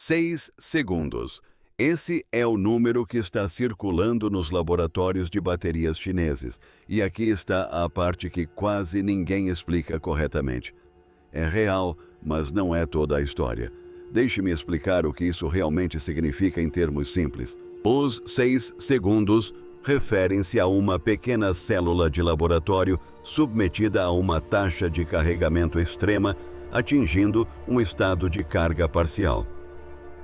6 segundos. Esse é o número que está circulando nos laboratórios de baterias chineses. E aqui está a parte que quase ninguém explica corretamente. É real, mas não é toda a história. Deixe-me explicar o que isso realmente significa em termos simples. Os 6 segundos referem-se a uma pequena célula de laboratório submetida a uma taxa de carregamento extrema, atingindo um estado de carga parcial.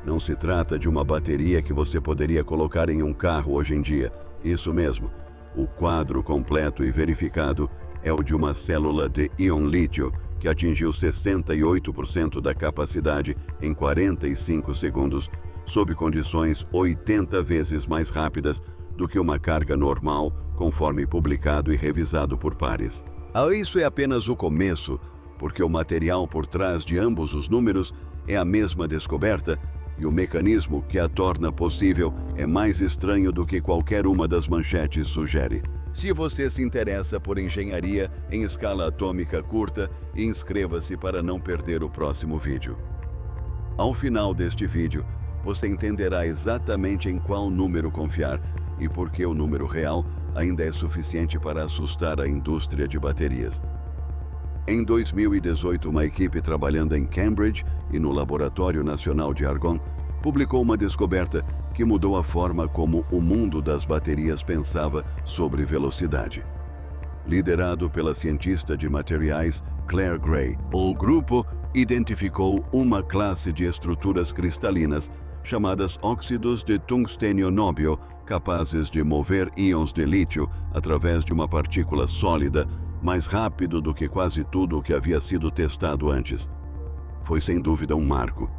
Não se trata de uma bateria que você poderia colocar em um carro hoje em dia. Isso mesmo. O quadro completo e verificado é o de uma célula de íon lítio que atingiu 68% da capacidade em 45 segundos, sob condições 80 vezes mais rápidas do que uma carga normal, conforme publicado e revisado por pares. Isso é apenas o começo, porque o material por trás de ambos os números é a mesma descoberta e o mecanismo que a torna possível é mais estranho do que qualquer uma das manchetes sugere. Se você se interessa por engenharia em escala atômica curta, inscreva-se para não perder o próximo vídeo. Ao final deste vídeo, você entenderá exatamente em qual número confiar e por que o número real ainda é suficiente para assustar a indústria de baterias. Em 2018, uma equipe trabalhando em Cambridge e no Laboratório Nacional de Argonne publicou uma descoberta que mudou a forma como o mundo das baterias pensava sobre velocidade. Liderado pela cientista de materiais Claire Gray, o grupo identificou uma classe de estruturas cristalinas chamadas óxidos de tungstênio nóbio, capazes de mover íons de lítio através de uma partícula sólida mais rápido do que quase tudo o que havia sido testado antes. Foi sem dúvida um marco.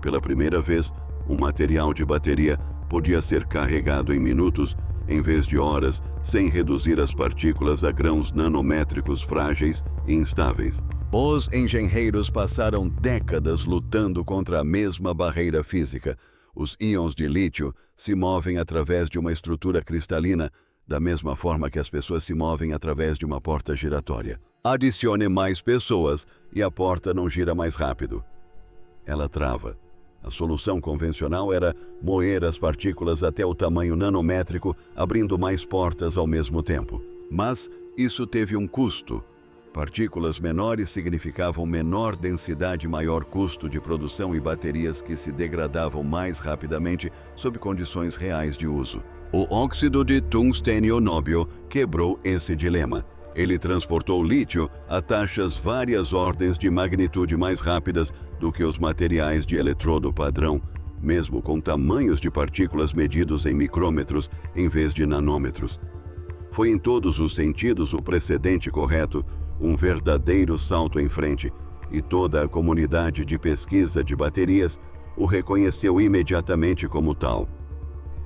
Pela primeira vez, um material de bateria podia ser carregado em minutos, em vez de horas, sem reduzir as partículas a grãos nanométricos frágeis e instáveis. Os engenheiros passaram décadas lutando contra a mesma barreira física. Os íons de lítio se movem através de uma estrutura cristalina, da mesma forma que as pessoas se movem através de uma porta giratória. Adicione mais pessoas e a porta não gira mais rápido. Ela trava. A solução convencional era moer as partículas até o tamanho nanométrico, abrindo mais portas ao mesmo tempo. Mas isso teve um custo. Partículas menores significavam menor densidade e maior custo de produção e baterias que se degradavam mais rapidamente sob condições reais de uso. O óxido de tungstênio nóbio quebrou esse dilema. Ele transportou lítio a taxas várias ordens de magnitude mais rápidas do que os materiais de eletrodo padrão, mesmo com tamanhos de partículas medidos em micrômetros em vez de nanômetros. Foi em todos os sentidos o precedente correto, um verdadeiro salto em frente, e toda a comunidade de pesquisa de baterias o reconheceu imediatamente como tal.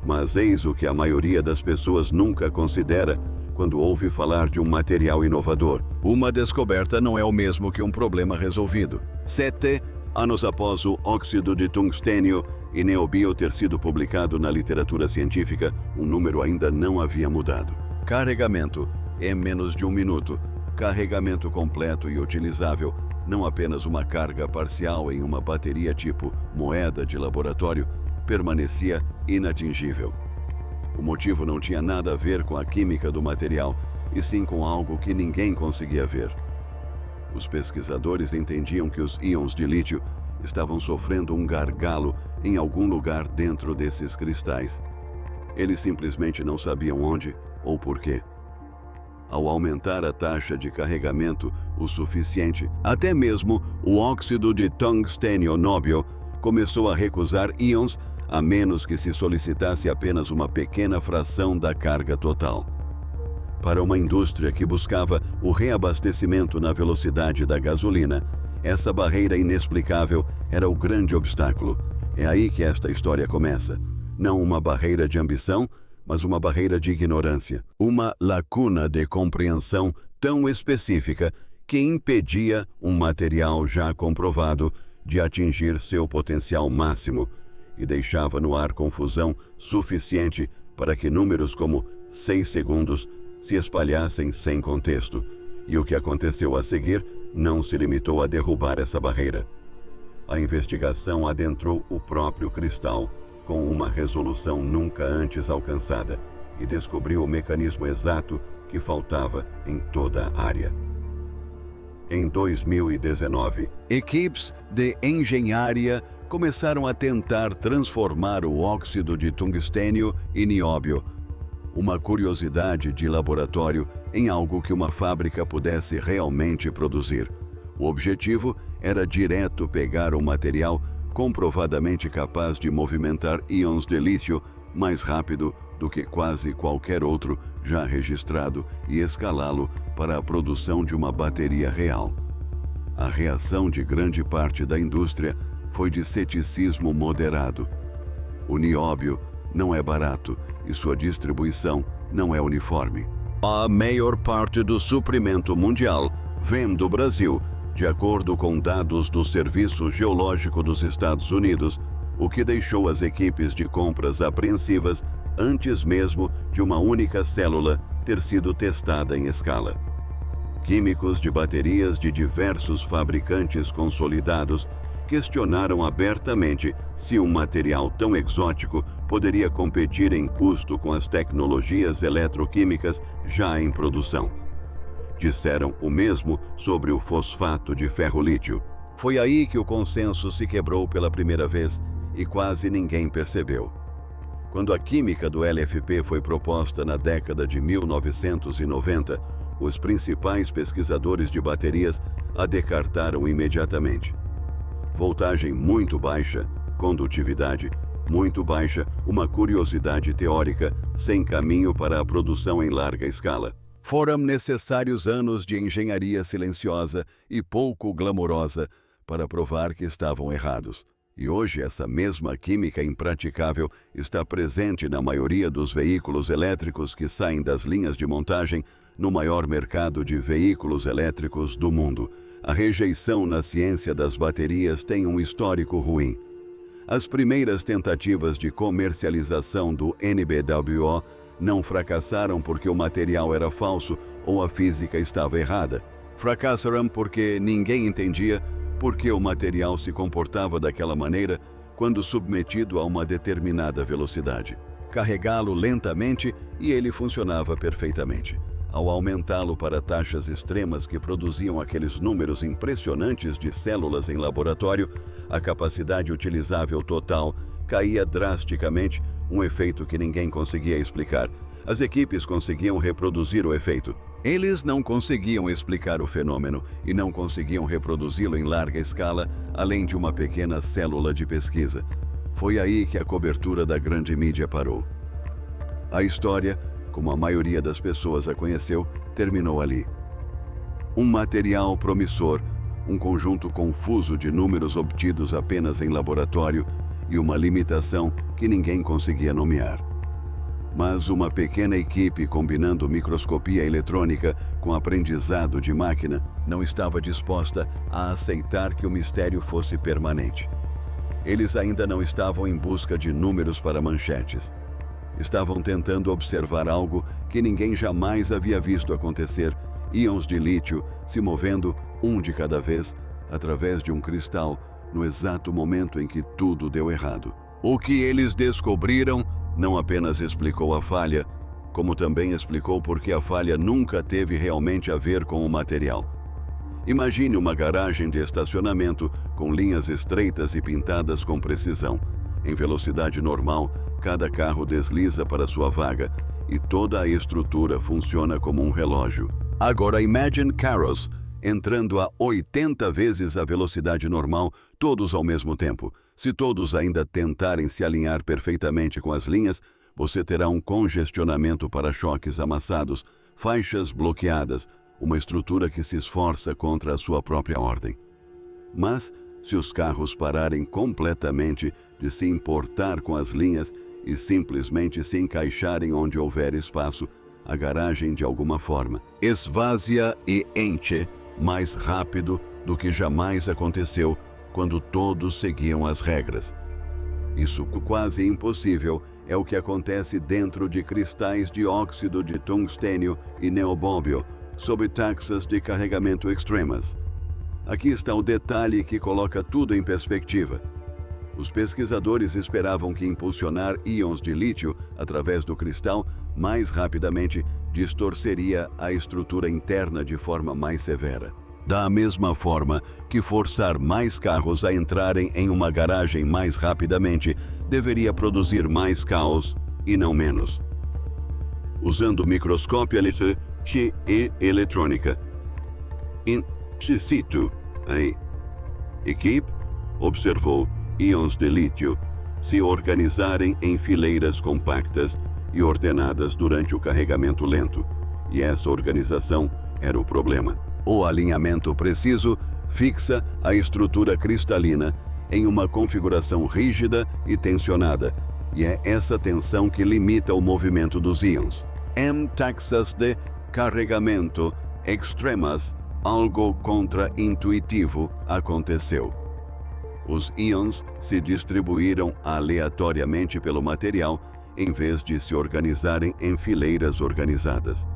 Mas eis o que a maioria das pessoas nunca considera quando ouve falar de um material inovador. Uma descoberta não é o mesmo que um problema resolvido. 7 anos após o óxido de tungstênio e neobio ter sido publicado na literatura científica, o número ainda não havia mudado. Carregamento é menos de 1 minuto. Carregamento completo e utilizável, não apenas uma carga parcial em uma bateria tipo moeda de laboratório, permanecia inatingível. O motivo não tinha nada a ver com a química do material, e sim com algo que ninguém conseguia ver. Os pesquisadores entendiam que os íons de lítio estavam sofrendo um gargalo em algum lugar dentro desses cristais. Eles simplesmente não sabiam onde ou por quê. Ao aumentar a taxa de carregamento o suficiente, até mesmo o óxido de tungstênio nóbio começou a recusar íons a menos que se solicitasse apenas uma pequena fração da carga total. Para uma indústria que buscava o reabastecimento na velocidade da gasolina, essa barreira inexplicável era o grande obstáculo. É aí que esta história começa. Não uma barreira de ambição, mas uma barreira de ignorância. Uma lacuna de compreensão tão específica que impedia um material já comprovado de atingir seu potencial máximo e deixava no ar confusão suficiente para que números como 6 segundos se espalhassem sem contexto. E o que aconteceu a seguir não se limitou a derrubar essa barreira. A investigação adentrou o próprio cristal, com uma resolução nunca antes alcançada, e descobriu o mecanismo exato que faltava em toda a área. Em 2019, equipes de engenharia começaram a tentar transformar o óxido de tungstênio e nióbio, uma curiosidade de laboratório, em algo que uma fábrica pudesse realmente produzir. O objetivo era direto pegar um material comprovadamente capaz de movimentar íons de lítio mais rápido do que quase qualquer outro já registrado e escalá-lo para a produção de uma bateria real. A reação de grande parte da indústria foi de ceticismo moderado. O nióbio não é barato e sua distribuição não é uniforme. A maior parte do suprimento mundial vem do Brasil, de acordo com dados do Serviço Geológico dos Estados Unidos, o que deixou as equipes de compras apreensivas antes mesmo de uma única célula ter sido testada em escala. Químicos de baterias de diversos fabricantes consolidados questionaram abertamente se um material tão exótico poderia competir em custo com as tecnologias eletroquímicas já em produção. Disseram o mesmo sobre o fosfato de ferro-lítio. Foi aí que o consenso se quebrou pela primeira vez e quase ninguém percebeu. Quando a química do LFP foi proposta na década de 1990, os principais pesquisadores de baterias a descartaram imediatamente. Voltagem muito baixa, condutividade muito baixa, uma curiosidade teórica sem caminho para a produção em larga escala. Foram necessários anos de engenharia silenciosa e pouco glamourosa para provar que estavam errados. E hoje essa mesma química impraticável está presente na maioria dos veículos elétricos que saem das linhas de montagem no maior mercado de veículos elétricos do mundo. A rejeição na ciência das baterias tem um histórico ruim. As primeiras tentativas de comercialização do NBWO não fracassaram porque o material era falso ou a física estava errada. Fracassaram porque ninguém entendia por que o material se comportava daquela maneira quando submetido a uma determinada velocidade. Carregá-lo lentamente e ele funcionava perfeitamente. Ao aumentá-lo para taxas extremas que produziam aqueles números impressionantes de células em laboratório, a capacidade utilizável total caía drasticamente, um efeito que ninguém conseguia explicar. As equipes conseguiam reproduzir o efeito. Eles não conseguiam explicar o fenômeno e não conseguiam reproduzi-lo em larga escala, além de uma pequena célula de pesquisa. Foi aí que a cobertura da grande mídia parou. A história, como a maioria das pessoas a conheceu, terminou ali. Um material promissor, um conjunto confuso de números obtidos apenas em laboratório e uma limitação que ninguém conseguia nomear. Mas uma pequena equipe combinando microscopia eletrônica com aprendizado de máquina não estava disposta a aceitar que o mistério fosse permanente. Eles ainda não estavam em busca de números para manchetes. Estavam tentando observar algo que ninguém jamais havia visto acontecer: íons de lítio se movendo um de cada vez através de um cristal no exato momento em que tudo deu errado. O que eles descobriram não apenas explicou a falha, como também explicou por que a falha nunca teve realmente a ver com o material. Imagine uma garagem de estacionamento com linhas estreitas e pintadas com precisão. Em velocidade normal, cada carro desliza para sua vaga e toda a estrutura funciona como um relógio. Agora imagine carros entrando a 80 vezes a velocidade normal, todos ao mesmo tempo. Se todos ainda tentarem se alinhar perfeitamente com as linhas, você terá um congestionamento para choques amassados, faixas bloqueadas, uma estrutura que se esforça contra a sua própria ordem. Mas, se os carros pararem completamente de se importar com as linhas e simplesmente se encaixarem onde houver espaço, a garagem de alguma forma esvazia e enche mais rápido do que jamais aconteceu quando todos seguiam as regras. Isso quase impossível é o que acontece dentro de cristais de óxido de tungstênio e neobóbio, sob taxas de carregamento extremas. Aqui está o detalhe que coloca tudo em perspectiva. Os pesquisadores esperavam que impulsionar íons de lítio através do cristal mais rapidamente distorceria a estrutura interna de forma mais severa. Da mesma forma que forçar mais carros a entrarem em uma garagem mais rapidamente deveria produzir mais caos e não menos. Usando microscópio e eletrônica in situ, a equipe observou íons de lítio se organizarem em fileiras compactas e ordenadas durante o carregamento lento, e essa organização era o problema. O alinhamento preciso fixa a estrutura cristalina em uma configuração rígida e tensionada, e é essa tensão que limita o movimento dos íons. Em taxas de carregamento extremas, algo contra-intuitivo aconteceu. Os íons se distribuíram aleatoriamente pelo material em vez de se organizarem em fileiras organizadas.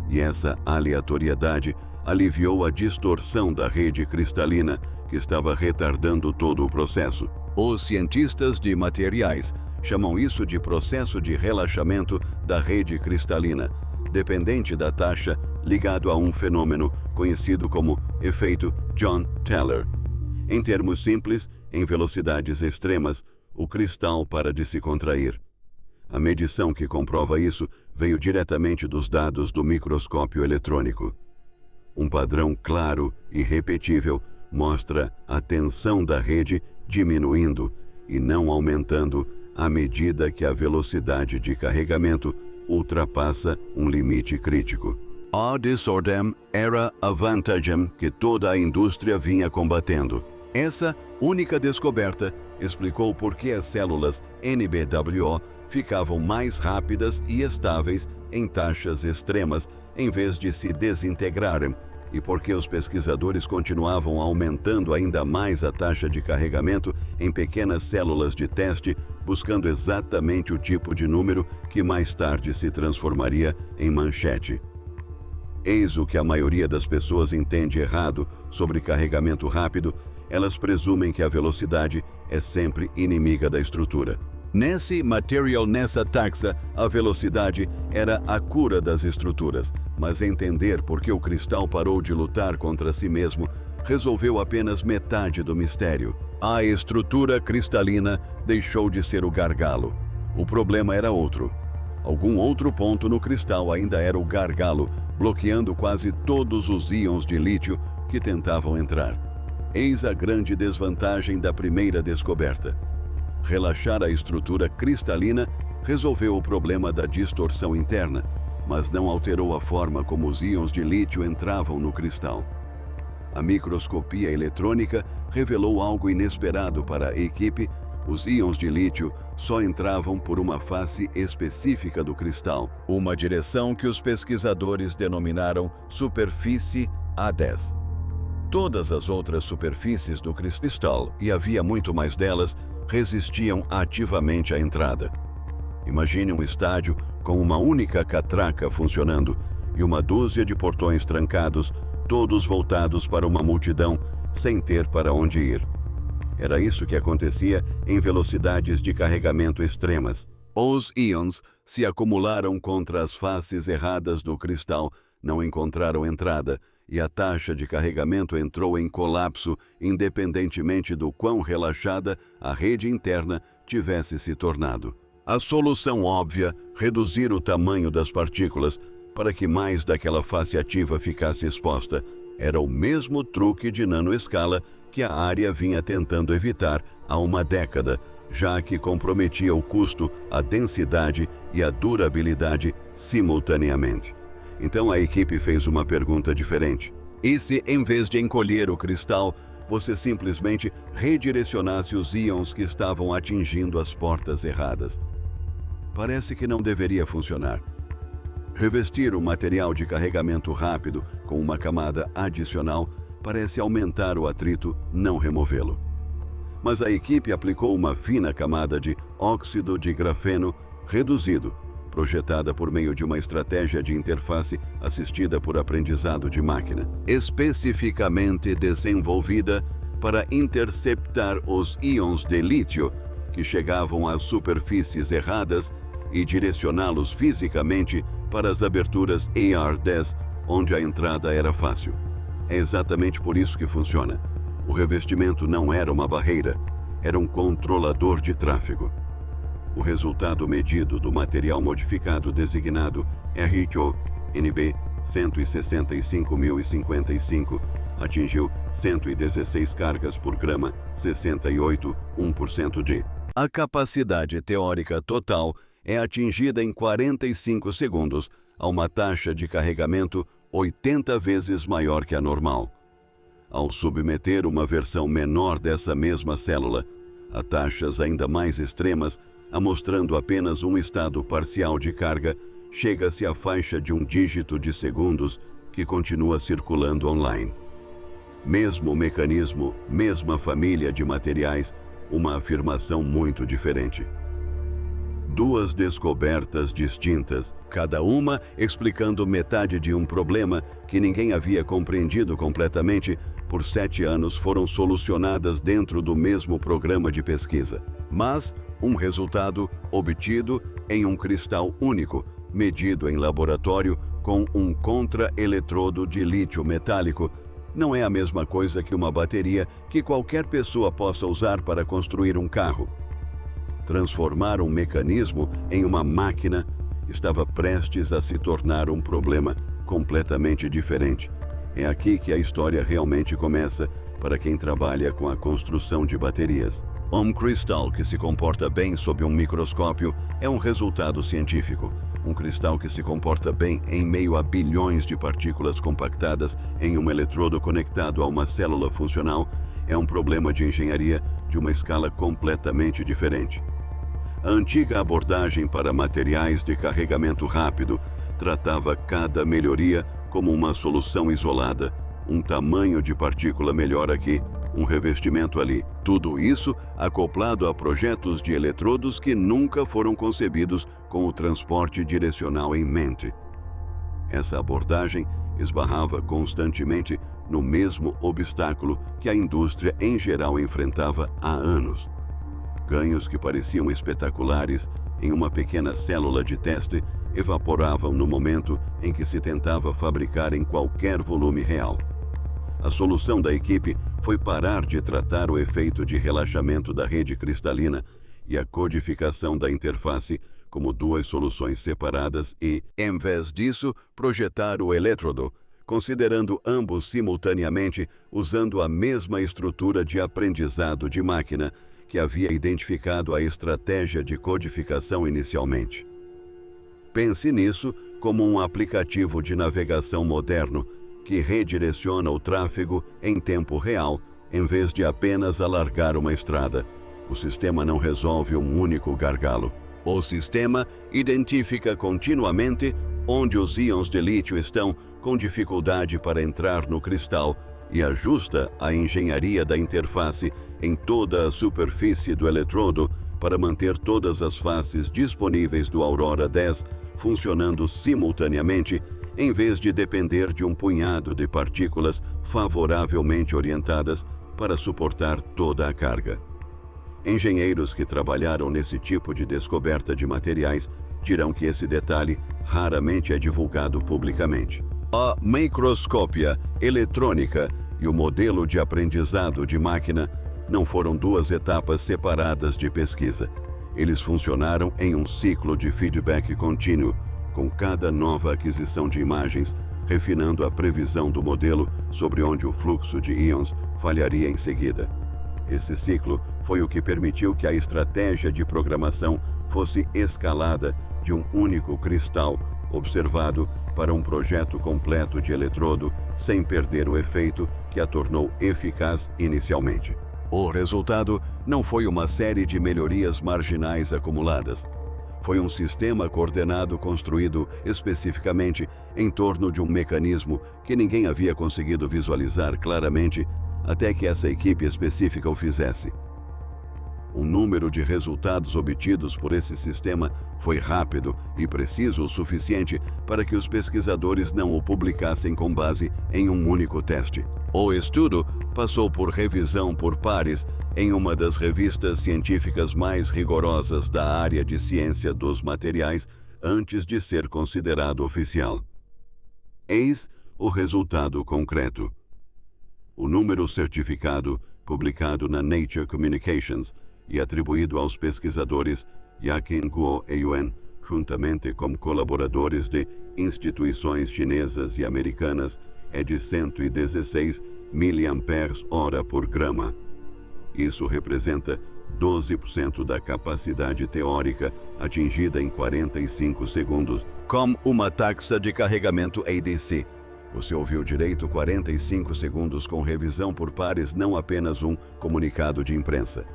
E essa aleatoriedade aliviou a distorção da rede cristalina que estava retardando todo o processo. Os cientistas de materiais chamam isso de processo de relaxamento da rede cristalina, dependente da taxa, ligado a um fenômeno conhecido como efeito John Teller. Em termos simples, em velocidades extremas, o cristal para de se contrair. A medição que comprova isso veio diretamente dos dados do microscópio eletrônico. Um padrão claro e repetível mostra a tensão da rede diminuindo e não aumentando à medida que a velocidade de carregamento ultrapassa um limite crítico. A desordem era a vantagem que toda a indústria vinha combatendo. Essa única descoberta explicou por que as células NBWO ficavam mais rápidas e estáveis em taxas extremas em vez de se desintegrarem, e por que os pesquisadores continuavam aumentando ainda mais a taxa de carregamento em pequenas células de teste, buscando exatamente o tipo de número que mais tarde se transformaria em manchete. Eis o que a maioria das pessoas entende errado sobre carregamento rápido. Elas presumem que a velocidade é sempre inimiga da estrutura. Nessa taxa, a velocidade era a cura das estruturas, mas entender por que o cristal parou de lutar contra si mesmo resolveu apenas metade do mistério. A estrutura cristalina deixou de ser o gargalo. O problema era outro. Algum outro ponto no cristal ainda era o gargalo, bloqueando quase todos os íons de lítio que tentavam entrar. Eis a grande desvantagem da primeira descoberta. Relaxar a estrutura cristalina resolveu o problema da distorção interna, mas não alterou a forma como os íons de lítio entravam no cristal. A microscopia eletrônica revelou algo inesperado para a equipe. Os íons de lítio só entravam por uma face específica do cristal, uma direção que os pesquisadores denominaram superfície A10. Todas as outras superfícies do cristal, e havia muito mais delas, resistiam ativamente à entrada. Imagine um estádio com uma única catraca funcionando e uma dúzia de portões trancados, todos voltados para uma multidão, sem ter para onde ir. Era isso que acontecia em velocidades de carregamento extremas. Os íons se acumularam contra as faces erradas do cristal, não encontraram entrada, e a taxa de carregamento entrou em colapso, independentemente do quão relaxada a rede interna tivesse se tornado. A solução óbvia, reduzir o tamanho das partículas para que mais daquela face ativa ficasse exposta, era o mesmo truque de nanoescala que a área vinha tentando evitar há uma década, já que comprometia o custo, a densidade e a durabilidade simultaneamente. Então a equipe fez uma pergunta diferente. E se, em vez de encolher o cristal, você simplesmente redirecionasse os íons que estavam atingindo as portas erradas? Parece que não deveria funcionar. Revestir o material de carregamento rápido com uma camada adicional parece aumentar o atrito, não removê-lo. Mas a equipe aplicou uma fina camada de óxido de grafeno reduzido, projetada por meio de uma estratégia de interface assistida por aprendizado de máquina, especificamente desenvolvida para interceptar os íons de lítio que chegavam às superfícies erradas e direcioná-los fisicamente para as aberturas AR-10, onde a entrada era fácil. É exatamente por isso que funciona. O revestimento não era uma barreira, era um controlador de tráfego. O resultado medido do material modificado designado RTO NB 165.055 atingiu 116 cargas por grama, 68,1% de. A capacidade teórica total é atingida em 45 segundos, a uma taxa de carregamento 80 vezes maior que a normal. Ao submeter uma versão menor dessa mesma célula a taxas ainda mais extremas, mostrando apenas um estado parcial de carga, chega-se à faixa de um dígito de segundos que continua circulando online. Mesmo mecanismo, mesma família de materiais, uma afirmação muito diferente. Duas descobertas distintas, cada uma explicando metade de um problema que ninguém havia compreendido completamente, por 7 anos foram solucionadas dentro do mesmo programa de pesquisa. Mas um resultado obtido em um cristal único, medido em laboratório com um contra-eletrodo de lítio metálico, não é a mesma coisa que uma bateria que qualquer pessoa possa usar para construir um carro. Transformar um mecanismo em uma máquina estava prestes a se tornar um problema completamente diferente. É aqui que a história realmente começa para quem trabalha com a construção de baterias. Um cristal que se comporta bem sob um microscópio é um resultado científico. Um cristal que se comporta bem em meio a bilhões de partículas compactadas em um eletrodo conectado a uma célula funcional é um problema de engenharia de uma escala completamente diferente. A antiga abordagem para materiais de carregamento rápido tratava cada melhoria como uma solução isolada, um tamanho de partícula melhor aqui, um revestimento ali. Tudo isso acoplado a projetos de eletrodos que nunca foram concebidos com o transporte direcional em mente. Essa abordagem esbarrava constantemente no mesmo obstáculo que a indústria em geral enfrentava há anos. Ganhos que pareciam espetaculares em uma pequena célula de teste evaporavam no momento em que se tentava fabricar em qualquer volume real. A solução da equipe foi parar de tratar o efeito de relaxamento da rede cristalina e a codificação da interface como duas soluções separadas e, em vez disso, projetar o eletrodo, considerando ambos simultaneamente usando a mesma estrutura de aprendizado de máquina que havia identificado a estratégia de codificação inicialmente. Pense nisso como um aplicativo de navegação moderno que redireciona o tráfego em tempo real, em vez de apenas alargar uma estrada. O sistema não resolve um único gargalo. O sistema identifica continuamente onde os íons de lítio estão com dificuldade para entrar no cristal e ajusta a engenharia da interface em toda a superfície do eletrodo para manter todas as faces disponíveis do Aurora 10 funcionando simultaneamente, em vez de depender de um punhado de partículas favoravelmente orientadas para suportar toda a carga. Engenheiros que trabalharam nesse tipo de descoberta de materiais dirão que esse detalhe raramente é divulgado publicamente. A microscópia eletrônica e o modelo de aprendizado de máquina não foram duas etapas separadas de pesquisa. Eles funcionaram em um ciclo de feedback contínuo, com cada nova aquisição de imagens, refinando a previsão do modelo sobre onde o fluxo de íons falharia em seguida. Esse ciclo foi o que permitiu que a estratégia de programação fosse escalada de um único cristal observado para um projeto completo de eletrodo, sem perder o efeito que a tornou eficaz inicialmente. O resultado não foi uma série de melhorias marginais acumuladas. Foi um sistema coordenado construído especificamente em torno de um mecanismo que ninguém havia conseguido visualizar claramente até que essa equipe específica o fizesse. O número de resultados obtidos por esse sistema foi rápido e preciso o suficiente para que os pesquisadores não o publicassem com base em um único teste. O estudo passou por revisão por pares em uma das revistas científicas mais rigorosas da área de ciência dos materiais antes de ser considerado oficial. Eis o resultado concreto. O número certificado, publicado na Nature Communications e atribuído aos pesquisadores Yakin Guo e Yuan, juntamente com colaboradores de instituições chinesas e americanas, é de 116 mAh por grama. Isso representa 12% da capacidade teórica atingida em 45 segundos, com uma taxa de carregamento ADC. Você ouviu direito, 45 segundos com revisão por pares, não apenas um comunicado de imprensa.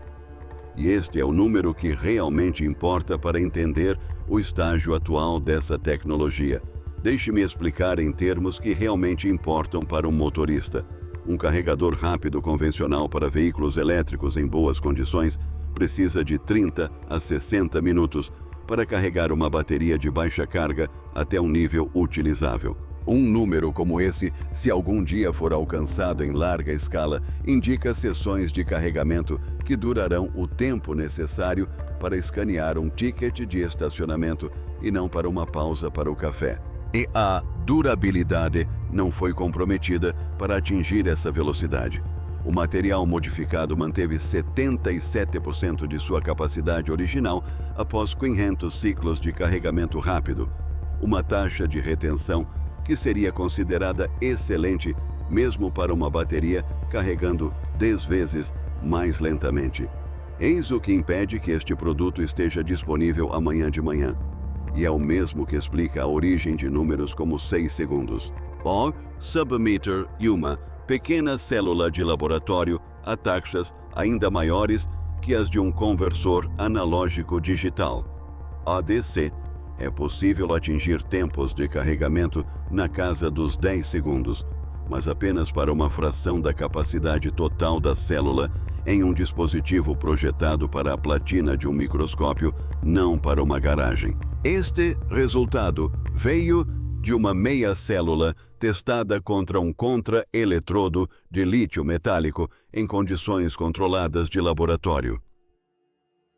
E este é o número que realmente importa para entender o estágio atual dessa tecnologia. Deixe-me explicar em termos que realmente importam para um motorista. Um carregador rápido convencional para veículos elétricos em boas condições precisa de 30 a 60 minutos para carregar uma bateria de baixa carga até um nível utilizável. Um número como esse, se algum dia for alcançado em larga escala, indica sessões de carregamento que durarão o tempo necessário para escanear um ticket de estacionamento e não para uma pausa para o café. E a durabilidade não foi comprometida para atingir essa velocidade. O material modificado manteve 77% de sua capacidade original após 500 ciclos de carregamento rápido, uma taxa de retenção que seria considerada excelente mesmo para uma bateria carregando 10 vezes mais lentamente. Eis o que impede que este produto esteja disponível amanhã de manhã. E é o mesmo que explica a origem de números como 6 segundos. O submeter Yuma, pequena célula de laboratório a taxas ainda maiores que as de um conversor analógico digital. ADC. É possível atingir tempos de carregamento na casa dos 10 segundos, mas apenas para uma fração da capacidade total da célula em um dispositivo projetado para a platina de um microscópio, não para uma garagem. Este resultado veio de uma meia célula testada contra um contra-eletrodo de lítio metálico em condições controladas de laboratório.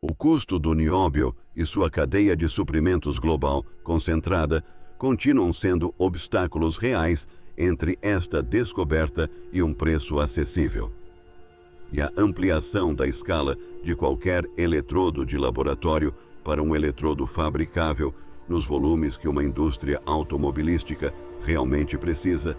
O custo do nióbio e sua cadeia de suprimentos global concentrada continuam sendo obstáculos reais entre esta descoberta e um preço acessível. E a ampliação da escala de qualquer eletrodo de laboratório para um eletrodo fabricável nos volumes que uma indústria automobilística realmente precisa,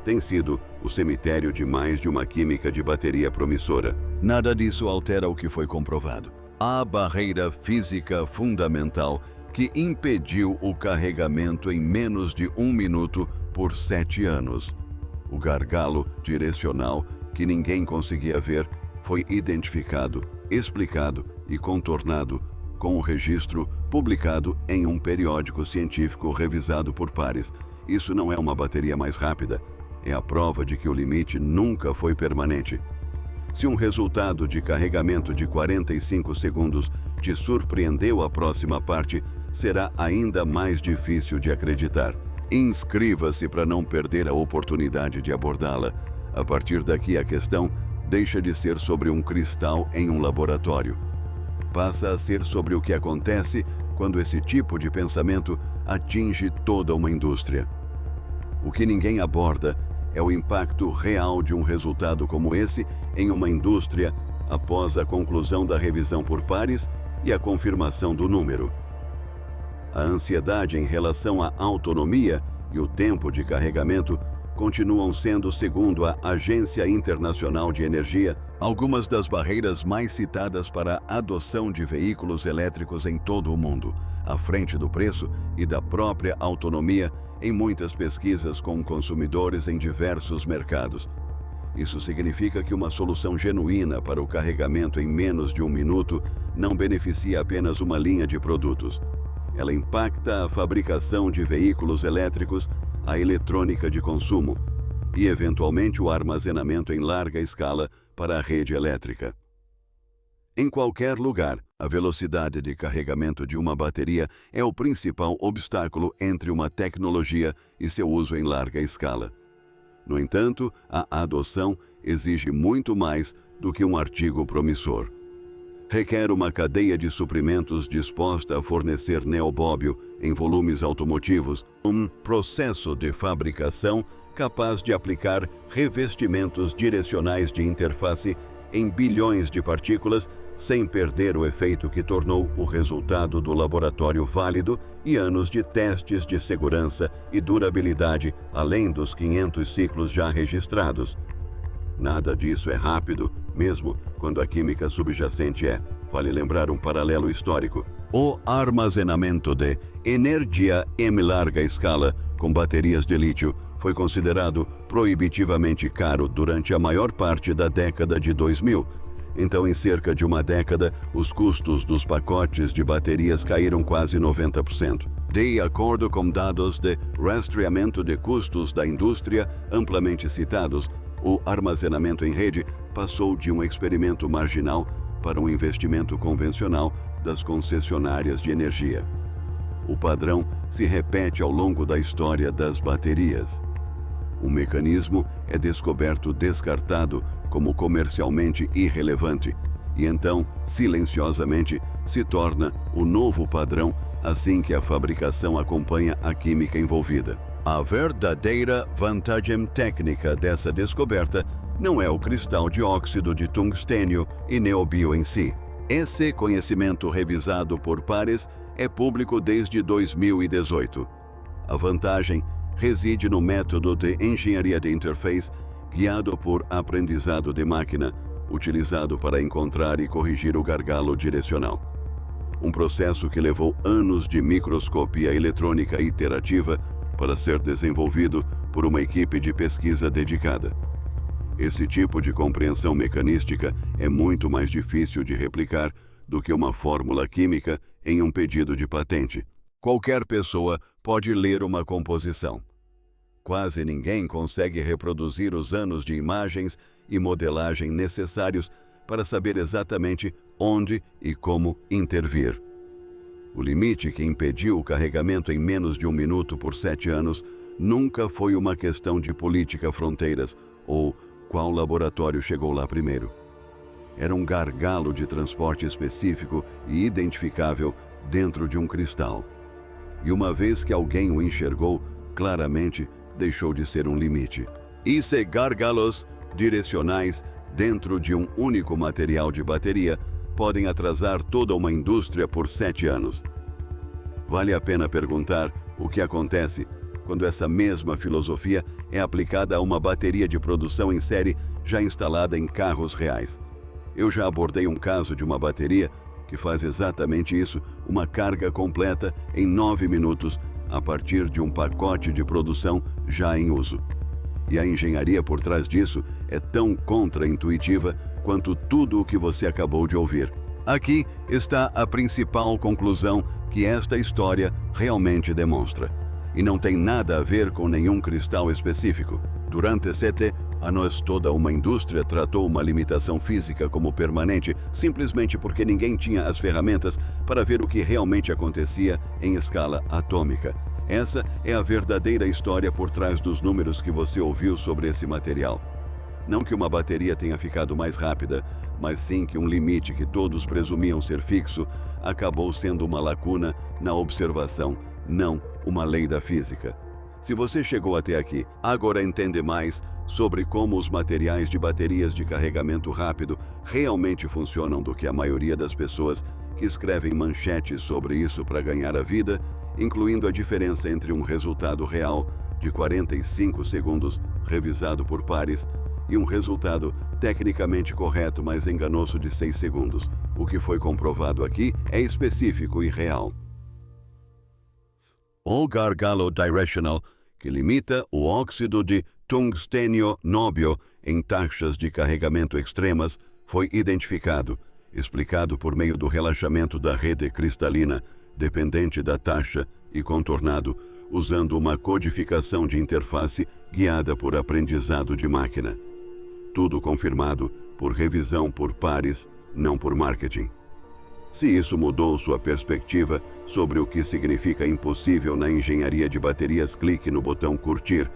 tem sido o cemitério de mais de uma química de bateria promissora. Nada disso altera o que foi comprovado. A barreira física fundamental que impediu o carregamento em menos de 1 minuto por 7 anos. O gargalo direcional que ninguém conseguia ver foi identificado, explicado e contornado com o registro publicado em um periódico científico revisado por pares. Isso não é uma bateria mais rápida, é a prova de que o limite nunca foi permanente. Se um resultado de carregamento de 45 segundos te surpreendeu, a próxima parte será ainda mais difícil de acreditar. Inscreva-se para não perder a oportunidade de abordá-la. A partir daqui, a questão deixa de ser sobre um cristal em um laboratório. Passa a ser sobre o que acontece quando esse tipo de pensamento atinge toda uma indústria. O que ninguém aborda é o impacto real de um resultado como esse em uma indústria após a conclusão da revisão por pares e a confirmação do número. A ansiedade em relação à autonomia e o tempo de carregamento continuam sendo, segundo a Agência Internacional de Energia, algumas das barreiras mais citadas para a adoção de veículos elétricos em todo o mundo, à frente do preço e da própria autonomia em muitas pesquisas com consumidores em diversos mercados. Isso significa que uma solução genuína para o carregamento em menos de 1 minuto não beneficia apenas uma linha de produtos. Ela impacta a fabricação de veículos elétricos, a eletrônica de consumo e, eventualmente, o armazenamento em larga escala para a rede elétrica. Em qualquer lugar, a velocidade de carregamento de uma bateria é o principal obstáculo entre uma tecnologia e seu uso em larga escala. No entanto, a adoção exige muito mais do que um artigo promissor. Requer uma cadeia de suprimentos disposta a fornecer neobóbio em volumes automotivos, um processo de fabricação capaz de aplicar revestimentos direcionais de interface em bilhões de partículas sem perder o efeito que tornou o resultado do laboratório válido e anos de testes de segurança e durabilidade, além dos 500 ciclos já registrados. Nada disso é rápido, mesmo quando a química subjacente é, vale lembrar um paralelo histórico, o armazenamento de energia em larga escala com baterias de lítio foi considerado proibitivamente caro durante a maior parte da década de 2000. Então, em cerca de uma década, os custos dos pacotes de baterias caíram quase 90%. De acordo com dados de rastreamento de custos da indústria amplamente citados, o armazenamento em rede passou de um experimento marginal para um investimento convencional das concessionárias de energia. O padrão se repete ao longo da história das baterias. Um mecanismo é descoberto descartado como comercialmente irrelevante e então, silenciosamente, se torna o novo padrão assim que a fabricação acompanha a química envolvida. A verdadeira vantagem técnica dessa descoberta não é o cristal de óxido de tungstênio e neobio em si. Esse conhecimento revisado por pares é público desde 2018. A vantagem reside no método de engenharia de interface guiado por aprendizado de máquina, utilizado para encontrar e corrigir o gargalo direcional. Um processo que levou anos de microscopia eletrônica iterativa para ser desenvolvido por uma equipe de pesquisa dedicada. Esse tipo de compreensão mecanística é muito mais difícil de replicar do que uma fórmula química em um pedido de patente. Qualquer pessoa pode ler uma composição. Quase ninguém consegue reproduzir os anos de imagens e modelagem necessários para saber exatamente onde e como intervir. O limite que impediu o carregamento em menos de 1 minuto por 7 anos nunca foi uma questão de política fronteiras ou qual laboratório chegou lá primeiro. Era um gargalo de transporte específico e identificável dentro de um cristal. E uma vez que alguém o enxergou, claramente deixou de ser um limite. Esses gargalos direcionais dentro de um único material de bateria podem atrasar toda uma indústria por 7 anos. Vale a pena perguntar o que acontece quando essa mesma filosofia é aplicada a uma bateria de produção em série já instalada em carros reais. Eu já abordei um caso de uma bateria que faz exatamente isso, uma carga completa em 9 minutos, a partir de um pacote de produção já em uso. E a engenharia por trás disso é tão contra-intuitiva quanto tudo o que você acabou de ouvir. Aqui está a principal conclusão que esta história realmente demonstra. E não tem nada a ver com nenhum cristal específico. Durante 7 anos, toda uma indústria tratou uma limitação física como permanente, simplesmente porque ninguém tinha as ferramentas para ver o que realmente acontecia em escala atômica. Essa é a verdadeira história por trás dos números que você ouviu sobre esse material. Não que uma bateria tenha ficado mais rápida, mas sim que um limite que todos presumiam ser fixo acabou sendo uma lacuna na observação, não uma lei da física. Se você chegou até aqui, agora entende mais sobre como os materiais de baterias de carregamento rápido realmente funcionam do que a maioria das pessoas que escrevem manchetes sobre isso para ganhar a vida, incluindo a diferença entre um resultado real de 45 segundos revisado por pares e um resultado tecnicamente correto, mas enganoso de 6 segundos. O que foi comprovado aqui é específico e real. O gargalo directional, que limita o óxido de tungstênio nóbio em taxas de carregamento extremas, foi identificado, explicado por meio do relaxamento da rede cristalina, dependente da taxa e contornado, usando uma codificação de interface guiada por aprendizado de máquina. Tudo confirmado por revisão por pares não por marketing. Se isso mudou sua perspectiva sobre o que significa impossível na engenharia de baterias, clique no botão curtir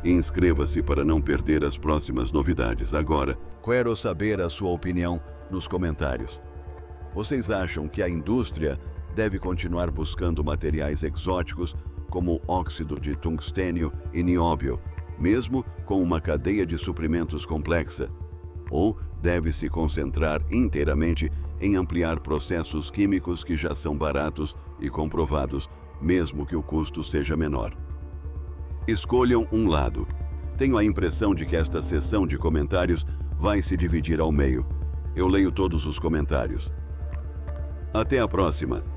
e inscreva-se para não perder as próximas novidades. Agora, quero saber a sua opinião nos comentários. Vocês acham que a indústria deve continuar buscando materiais exóticos como óxido de tungstênio e nióbio, mesmo com uma cadeia de suprimentos complexa? Ou deve se concentrar inteiramente em ampliar processos químicos que já são baratos e comprovados, mesmo que o custo seja menor? Escolham um lado. Tenho a impressão de que esta sessão de comentários vai se dividir ao meio. Eu leio todos os comentários. Até a próxima!